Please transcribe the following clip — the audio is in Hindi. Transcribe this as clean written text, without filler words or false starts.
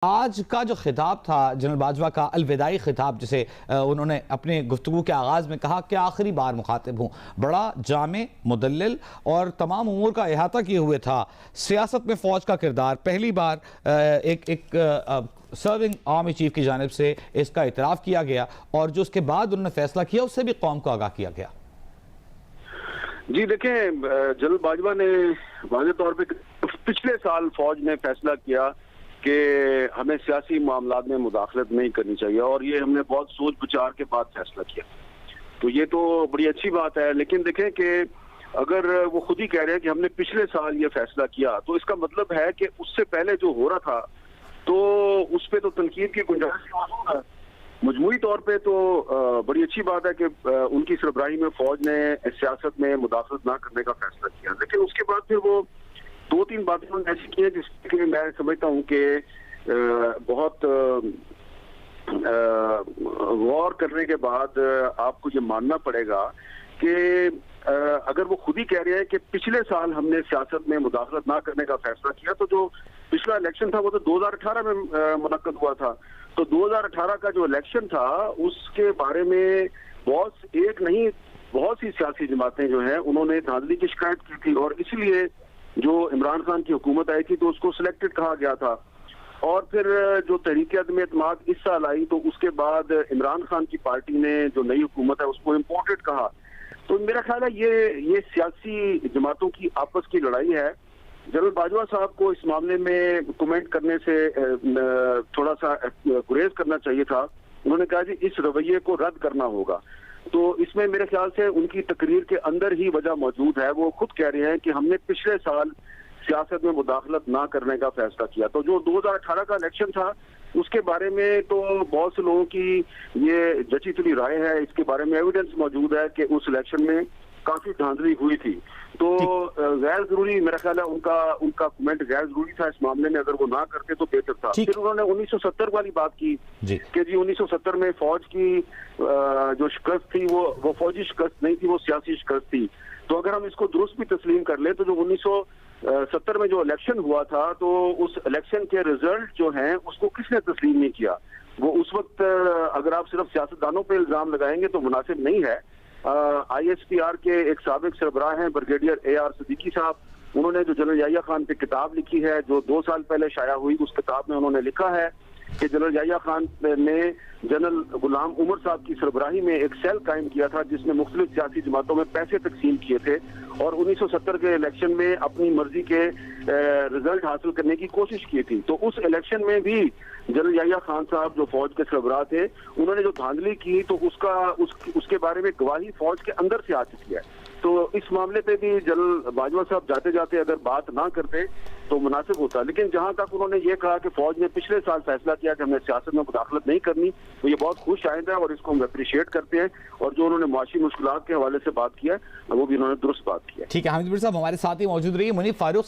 आज का जो खिताब था जनरल बाजवा का, अलविदाई खिताब, जिसे उन्होंने अपने गुफ्तगू के आगाज़ में कहा कि आखिरी बार मुखातिब हूँ, बड़ा जामे, मुदल्लिल और तमाम उमूर का अहाता किए हुए था। सियासत में फ़ौज का किरदार पहली बार एक सर्विंग आर्मी चीफ की जानिब से इसका इतराफ़ किया गया और जो उसके बाद उन्होंने फैसला किया उससे भी कौम को आगाह किया गया। जी देखें, जनरल बाजवा ने वाज़ेह तौर पे पिछले साल फौज ने फैसला किया कि हमें सियासी मामलात में मुदाखलत नहीं करनी चाहिए और ये हमने बहुत सोच विचार के बाद फैसला किया। तो ये तो बड़ी अच्छी बात है, लेकिन देखें कि अगर वो खुद ही कह रहे हैं कि हमने पिछले साल ये फैसला किया, तो इसका मतलब है कि उससे पहले जो हो रहा था तो उस पर तो तनकीद की गुंजाइश मौजूद है। मजमूई तौर पे तो बड़ी अच्छी बात है कि उनकी सरबराही में फौज ने सियासत में मुदाखलत ना करने का फैसला किया, लेकिन उसके बाद फिर वो दो तीन बातें उन्होंने ऐसी की हैं जिसके मैं समझता हूँ कि बहुत गौर करने के बाद आपको ये मानना पड़ेगा कि अगर वो खुद ही कह रहे हैं कि पिछले साल हमने सियासत में मुदाखलत ना करने का फैसला किया, तो जो पिछला इलेक्शन था वो तो 2018 में मुनक्कद हुआ था। तो 2018 का जो इलेक्शन था उसके बारे में बहुत सी सियासी जमातें जो हैं उन्होंने धांधली की शिकायत की थी और इसलिए जो इमरान खान की हुकूमत आई थी तो उसको सिलेक्टेड कहा गया था। और फिर जो तहरीक अदम एतमाद इस साल आई तो उसके बाद इमरान खान की पार्टी ने जो नई हुकूमत है उसको इम्पोर्टेड कहा। तो मेरा ख्याल है ये सियासी जमातों की आपस की लड़ाई है। जनरल बाजवा साहब को इस मामले में कमेंट करने से थोड़ा सा गुरेज करना चाहिए था। उन्होंने कहा जी इस रवैये को रद्द करना होगा। तो इसमें मेरे ख्याल से उनकी तकरीर के अंदर ही वजह मौजूद है। वो खुद कह रहे हैं कि हमने पिछले साल सियासत में मुदाखलत ना करने का फैसला किया। तो जो 2018 का इलेक्शन था उसके बारे में तो बहुत से लोगों की ये जची तुली राय है, इसके बारे में एविडेंस मौजूद है कि उस इलेक्शन में काफी धांधली हुई थी। तो गैर जरूरी मेरा ख्याल है उनका कमेंट गैर जरूरी था इस मामले में। अगर वो ना करते तो बेहतर था। फिर उन्होंने 1970 वाली बात की कि जी 1970 में फौज की जो शिकस्त थी वो फौजी शिकस्त नहीं थी, वो सियासी शिकस्त थी। तो अगर हम इसको दुरुस्त भी तस्लीम कर ले तो जो 1970 में जो इलेक्शन हुआ था तो उस इलेक्शन के रिजल्ट जो हैं उसको किसने तस्लीम नहीं किया। वो उस वक्त अगर आप सिर्फ सियासतदानों पर इल्जाम लगाएंगे तो मुनासिब नहीं है। ISPR के एक साबिक सरबराह हैं ब्रिगेडियर AR सिद्दीकी साहब, उन्होंने जो जनरल याहिया खान पे किताब लिखी है जो 2 साल पहले शाया हुई, उस किताब में उन्होंने लिखा है कि जनरल याहिया खान ने जनरल गुलाम उमर साहब की सरबराही में एक सेल कायम किया था जिसने मुख्तलिफ सियासी जमातों में पैसे तकसीम किए थे और 1970 के इलेक्शन में अपनी मर्जी के रिजल्ट हासिल करने की कोशिश की थी। तो उस इलेक्शन में भी जनरल याहिया खान साहब जो फौज के सरबराह थे उन्होंने जो धांधली की तो उसके बारे में गवाही फौज के अंदर से आ चुकी है। तो इस मामले पे भी जनरल बाजवा साहब जाते जाते अगर बात ना करते तो मुनासिब होता। लेकिन जहां तक उन्होंने ये कहा कि फौज ने पिछले साल फैसला किया कि हमें सियासत में मुदाखलत नहीं करनी, तो ये बहुत खुश आइंद है और इसको हम अप्रिशिएट करते हैं। और जो उन्होंने मुआशी मुश्किलात के हवाले से बात किया वो भी उन्होंने दुरुस्त बात किया। ठीक है, हामिद साहब हमारे साथ ही मौजूद रही। मुनीफ फारूक